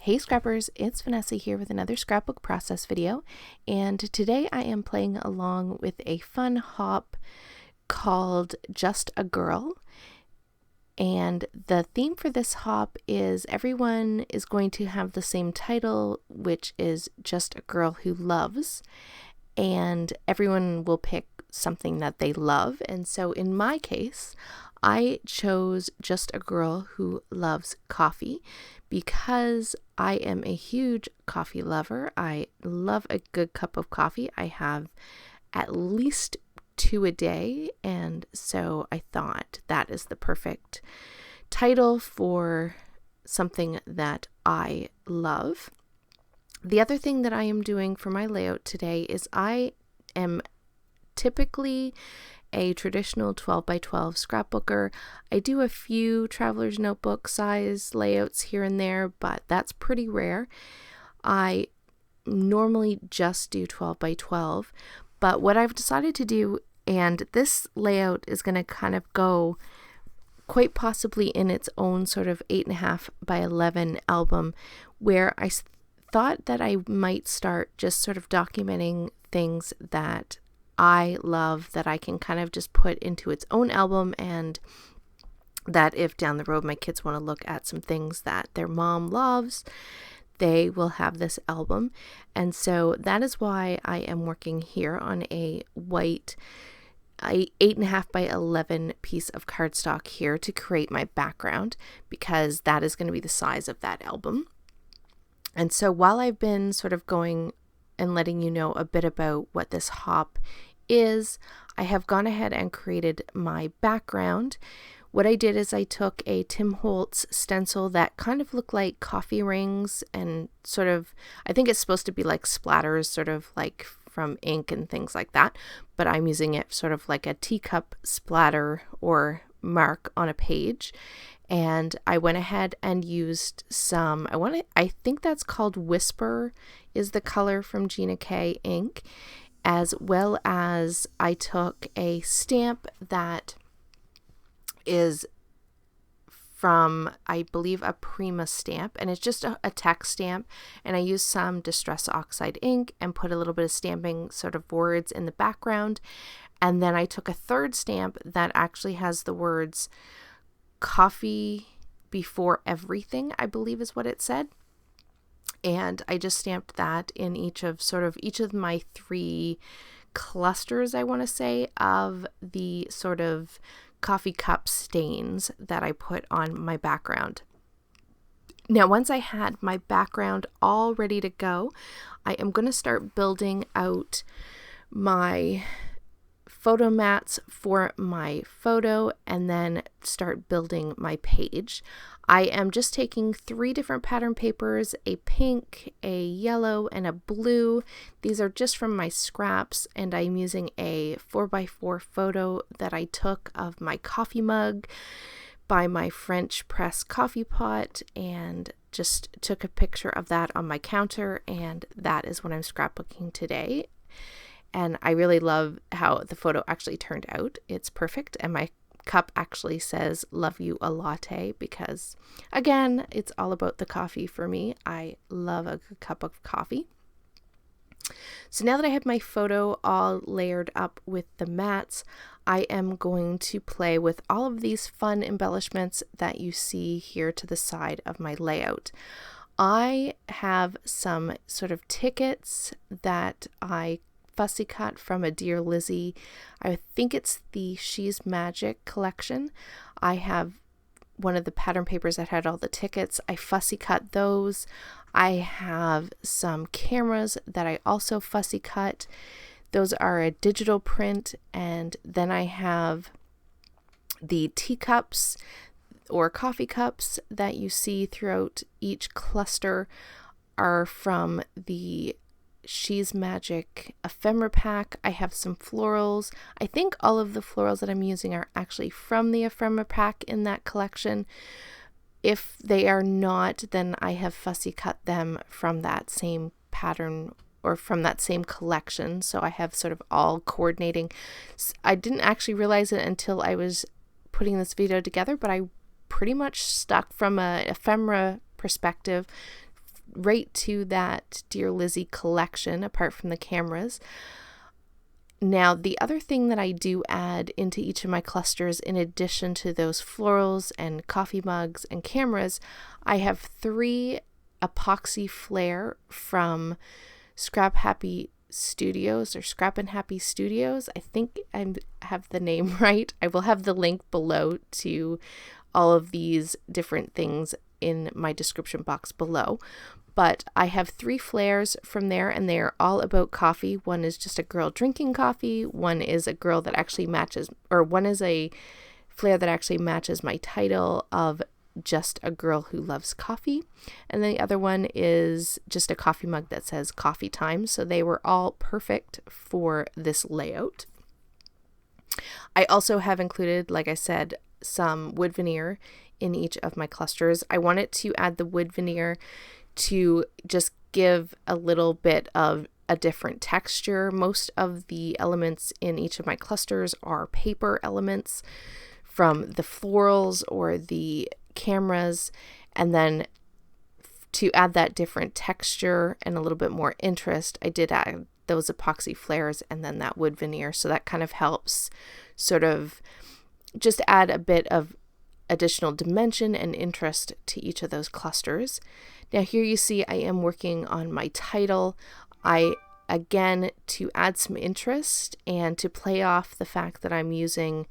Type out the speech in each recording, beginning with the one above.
Hey Scrappers, it's Vanessa here with another scrapbook process video, and today I am playing along with a fun hop called Just a Girl. And the theme for this hop is everyone is going to have the same title, which is Just a Girl Who Loves, and everyone will pick something that they love. And so in my case, I chose Just a Girl Who Loves Coffee because I am a huge coffee lover. I love a good cup of coffee. I have at least 2 a day, and so I thought that is the perfect title for something that I love. The other thing that I am doing for my layout today is I am typically a traditional 12 by 12 scrapbooker. I do a few traveler's notebook size layouts here and there, but that's pretty rare. I normally just do 12 by 12, but what I've decided to do, and this layout is going to kind of go quite possibly in its own sort of 8.5 by 11 album, where I thought that I might start just sort of documenting things that I love that I can kind of just put into its own album, and that if down the road my kids want to look at some things that their mom loves, they will have this album. And so that is why I am working here on a white 8.5 by 11 piece of cardstock here to create my background, because that is going to be the size of that album. And so while I've been sort of going and letting you know a bit about what this hop is, I have gone ahead and created my background. What I did is I took a Tim Holtz stencil that kind of looked like coffee rings, and sort of, I think it's supposed to be like splatters, sort of like from ink and things like that, but I'm using it sort of like a teacup splatter or mark on a page. And I went ahead and used some, I think that's called Whisper is the color from Gina K ink, as well as I took a stamp that is from, I believe, a Prima stamp, and it's just a text stamp, and I used some Distress Oxide ink and put a little bit of stamping sort of words in the background. And then I took a third stamp that actually has the words coffee before everything, I believe is what it said. And I just stamped that in each of my 3 clusters, I want to say, of the sort of coffee cup stains that I put on my background. Now, once I had my background all ready to go, I am going to start building out my photo mats for my photo, and then start building my page. I am just taking 3 different pattern papers, a pink, a yellow, and a blue. These are just from my scraps, and I'm using a 4x4 photo that I took of my coffee mug by my French press coffee pot, and just took a picture of that on my counter, and that is what I'm scrapbooking today. And I really love how the photo actually turned out. It's perfect. And my cup actually says, "Love you a latte," because again, it's all about the coffee for me. I love a good cup of coffee. So now that I have my photo all layered up with the mats, I am going to play with all of these fun embellishments that you see here to the side of my layout. I have some sort of tickets that I fussy cut from a Dear Lizzie. I think it's the She's Magic collection. I have one of the pattern papers that had all the tickets. I fussy cut those. I have some cameras that I also fussy cut. Those are a digital print. And then I have the teacups or coffee cups that you see throughout each cluster are from the She's Magic ephemera pack. I have some florals. I think all of the florals that I'm using are actually from the ephemera pack in that collection. If they are not, then I have fussy cut them from that same pattern or from that same collection. So I have sort of all coordinating. I didn't actually realize it until I was putting this video together, but I pretty much stuck from a ephemera perspective right to that Dear Lizzie collection, apart from the cameras. Now, the other thing that I do add into each of my clusters, in addition to those florals and coffee mugs and cameras, I have 3 Epoxy Flair from Scrap Happy Studios or Scrap and Happy Studios. I think I have the name right. I will have the link below to all of these different things in my description box below. But I have 3 flares from there, and they're all about coffee. One is just a girl drinking coffee. One is a girl that actually matches, or one is a flare that actually matches my title of Just a Girl Who Loves Coffee. And the other one is just a coffee mug that says coffee time. So they were all perfect for this layout. I also have included, like I said, some wood veneer in each of my clusters. I wanted to add the wood veneer to just give a little bit of a different texture. Most of the elements in each of my clusters are paper elements from the florals or the cameras, and then to add that different texture and a little bit more interest, I did add those epoxy flares and then that wood veneer. So that kind of helps sort of just add a bit of additional dimension and interest to each of those clusters. Now here you see I am working on my title. Again, to add some interest and to play off the fact that I'm using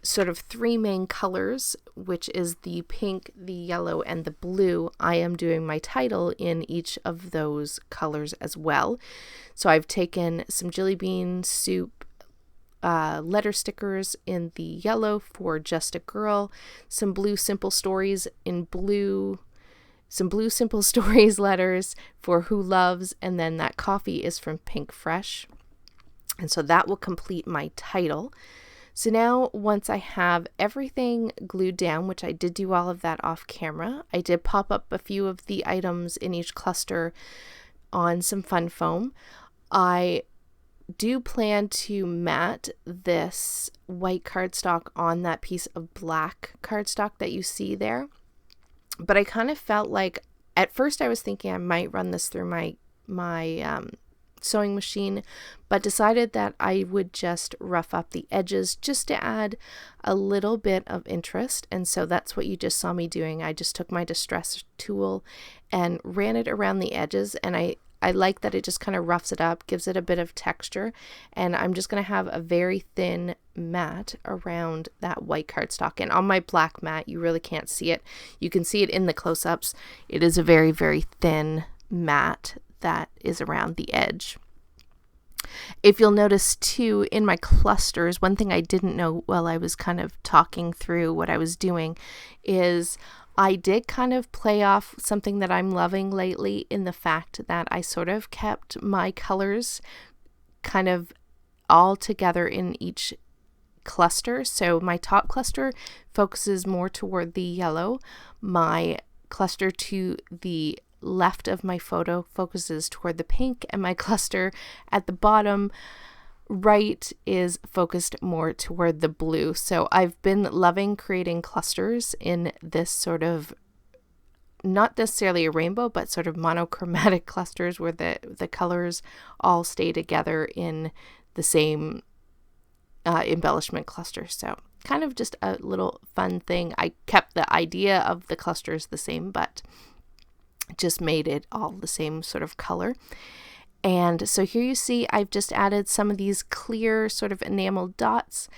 sort of 3 main colors, which is the pink, the yellow, and the blue, I am doing my title in each of those colors as well. So I've taken some jelly bean soup letter stickers in the yellow for Just a Girl, some blue Simple Stories in blue, some blue Simple Stories letters for Who Loves, and then that coffee is from Pink Fresh. And so that will complete my title. So now once I have everything glued down, which I did do all of that off camera, I did pop up a few of the items in each cluster on some fun foam. I do plan to mat this white cardstock on that piece of black cardstock that you see there. But I kind of felt like, at first I was thinking I might run this through my sewing machine, but decided that I would just rough up the edges just to add a little bit of interest. And so that's what you just saw me doing. I just took my distress tool and ran it around the edges, and I like that it just kind of roughs it up, gives it a bit of texture, and I'm just going to have a very thin mat around that white cardstock. And on my black mat, you really can't see it. You can see it in the close-ups. It is a very, very thin mat that is around the edge. If you'll notice too, in my clusters, one thing I didn't know while I was kind of talking through what I was doing is I did kind of play off something that I'm loving lately, in the fact that I sort of kept my colors kind of all together in each cluster. So my top cluster focuses more toward the yellow. My cluster to the left of my photo focuses toward the pink, and my cluster at the bottom right is focused more toward the blue. So I've been loving creating clusters in this sort of, not necessarily a rainbow, but sort of monochromatic clusters where the colors all stay together in the same embellishment cluster. So kind of just a little fun thing. I kept the idea of the clusters the same, but just made it all the same sort of color. And so here you see I've just added some of these clear sort of enamel dots,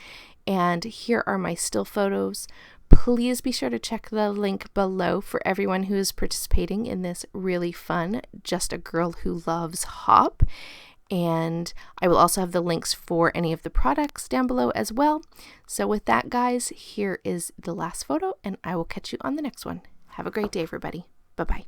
and here are my still photos. Please be sure to check the link below for everyone who is participating in this really fun Just a Girl Who Loves hop. And I will also have the links for any of the products down below as well. So with that, guys, here is the last photo, and I will catch you on the next one. Have a great day, everybody. Bye-bye.